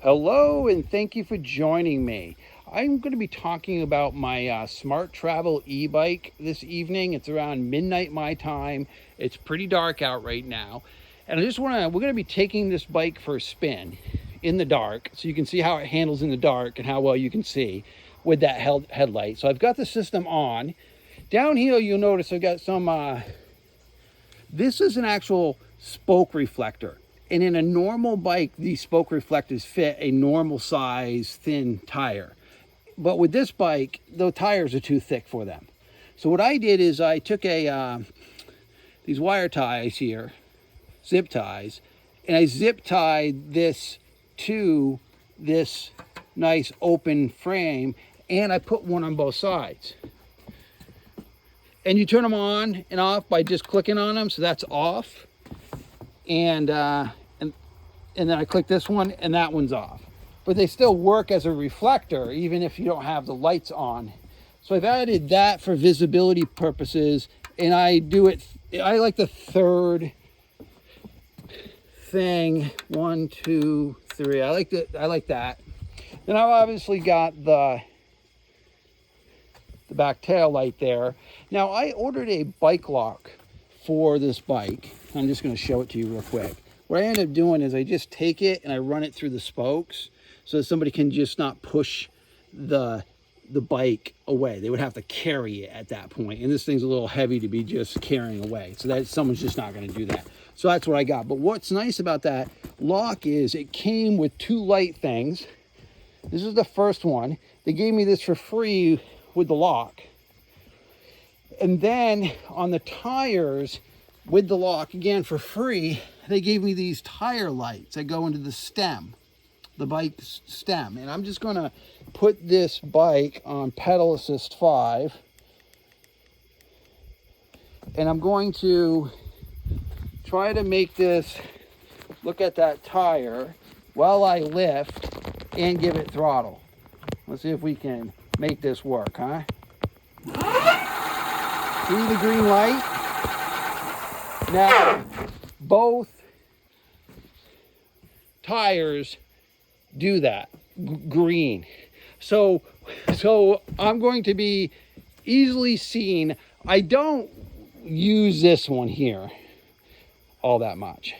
Hello, and thank you for joining me. I'm going to be talking about my SMARTRAVEL e-bike this evening. It's around midnight my time. It's pretty dark out right now. And we're going to be taking this bike for a spin in the dark so you can see how it handles in the dark and how well you can see with that headlight. So I've got the system on. Down here you'll notice I've got some, this is an actual spoke reflector. And in a normal bike, these spoke reflectors fit a normal size thin tire. But with this bike, the tires are too thick for them. So what I did is I took these wire ties here, zip ties, and I zip tied this to this nice open frame, and I put one on both sides. And you turn them on and off by just clicking on them, so that's off. And then I click this one and that one's off. But they still work as a reflector even if you don't have the lights on. So I've added that for visibility purposes, and I like the third thing. 1, 2, 3. I like that. Then I've obviously got the back tail light there. Now I ordered a bike lock for this bike. I'm just going to show it to you real quick. What I end up doing is I just take it and I run it through the spokes so that somebody can just not push the bike away. They would have to carry it at that point. And this thing's a little heavy to be just carrying away. So that someone's just not going to do that. So that's what I got. But what's nice about that lock is it came with 2 light things. This is the first one. They gave me this for free with the lock. And then on the tires with the lock, again for free, they gave me these tire lights that go into the stem, the bike stem. And I'm just going to put this bike on pedal assist 5. And I'm going to try to make this look at that tire while I lift and give it throttle. Let's see if we can make this work, huh? See the green light? Now, both tires do that, green. So I'm going to be easily seen. I don't use this one here all that much.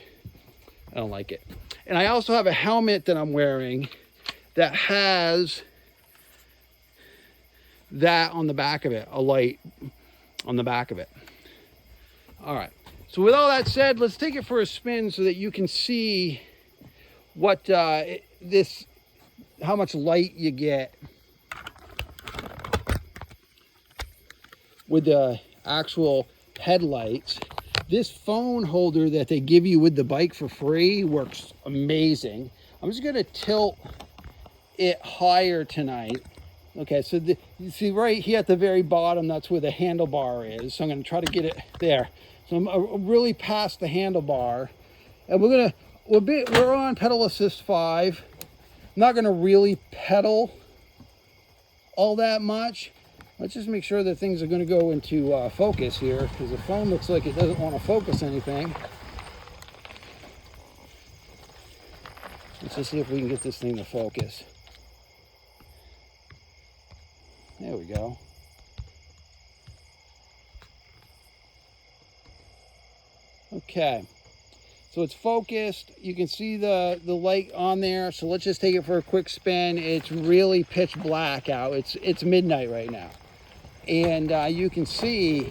I don't like it. And I also have a helmet that I'm wearing that has that on the back of it, a light on the back of it. All right. So with all that said, let's take it for a spin so that you can see what how much light you get with the actual headlights. This phone holder that they give you with the bike for free works amazing. I'm just gonna tilt it higher tonight. Okay, so you see right here at the very bottom, that's where the handlebar is. So I'm gonna try to get it there. So I'm really past the handlebar, and we're on pedal assist 5. I'm not gonna really pedal all that much. Let's just make sure that things are gonna go into focus here, because the phone looks like it doesn't want to focus anything. Let's just see if we can get this thing to focus. There we go. Okay, so it's focused. You can see the light on there. So let's just take it for a quick spin. It's really pitch black out. It's midnight right now, and you can see.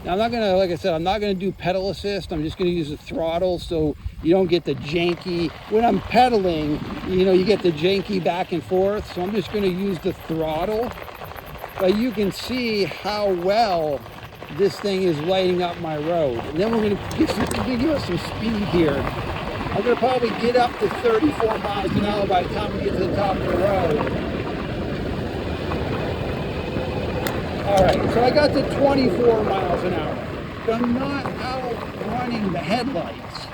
Now I'm not gonna, like I said, I'm not gonna do pedal assist. I'm just gonna use the throttle so you don't get the janky. When I'm pedaling, you get the janky back and forth. So I'm just gonna use the throttle. But you can see how well this thing is lighting up my road. And then we're going to give us some speed here. I'm going to probably get up to 34 miles an hour by the time we get to the top of the road. All right, so I got to 24 miles an hour. But I'm not outrunning the headlights.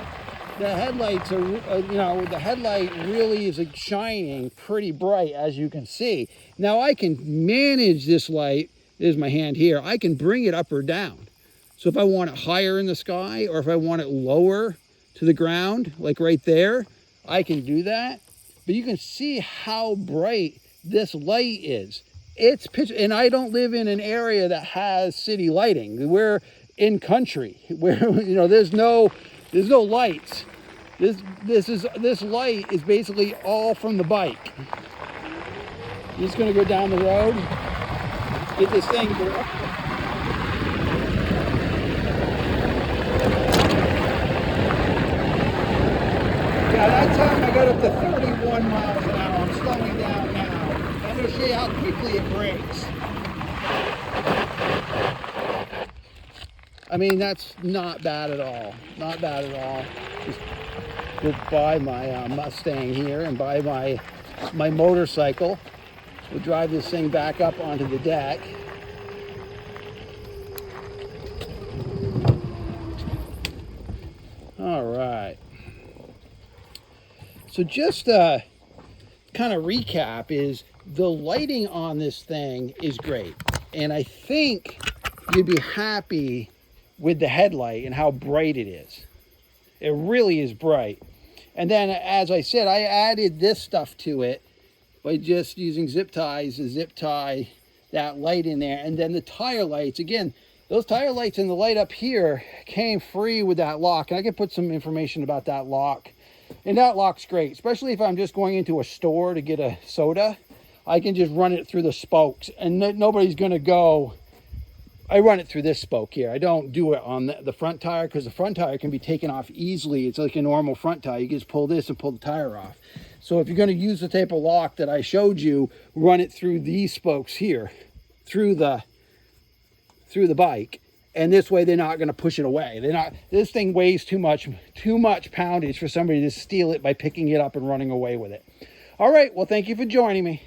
The headlights are, the headlight really is shining pretty bright, as you can see. Now I can manage this light. There's my hand here. I can bring it up or down. So if I want it higher in the sky, or if I want it lower to the ground, like right there, I can do that. but you can see how bright this light is. It's pitch, and I don't live in an area that has city lighting. We're in country where there's no lights. This light is basically all from the bike. I'm just gonna go down the road, get this thing going. Yeah, that time I got up to 31 miles an hour. I'm slowing down now. I'm going to show you how quickly it brakes. I mean, that's not bad at all. Not bad at all. Just go by my Mustang here and by my motorcycle. We'll drive this thing back up onto the deck. All right. So just kind of recap is the lighting on this thing is great. And I think you'd be happy with the headlight and how bright it is. It really is bright. And then, as I said, I added this stuff to it by just using zip ties to zip tie that light in there. And then the tire lights, again, those tire lights and the light up here came free with that lock. And I can put some information about that lock. And that lock's great, especially if I'm just going into a store to get a soda. I can just run it through the spokes and nobody's going to go. I run it through this spoke here. I don't do it on the front tire because the front tire can be taken off easily. It's like a normal front tire. You just pull this and pull the tire off. So if you're going to use the type of lock that I showed you, run it through these spokes here, through the bike. And this way they're not going to push it away. This thing weighs too much poundage for somebody to steal it by picking it up and running away with it. All right, well, thank you for joining me.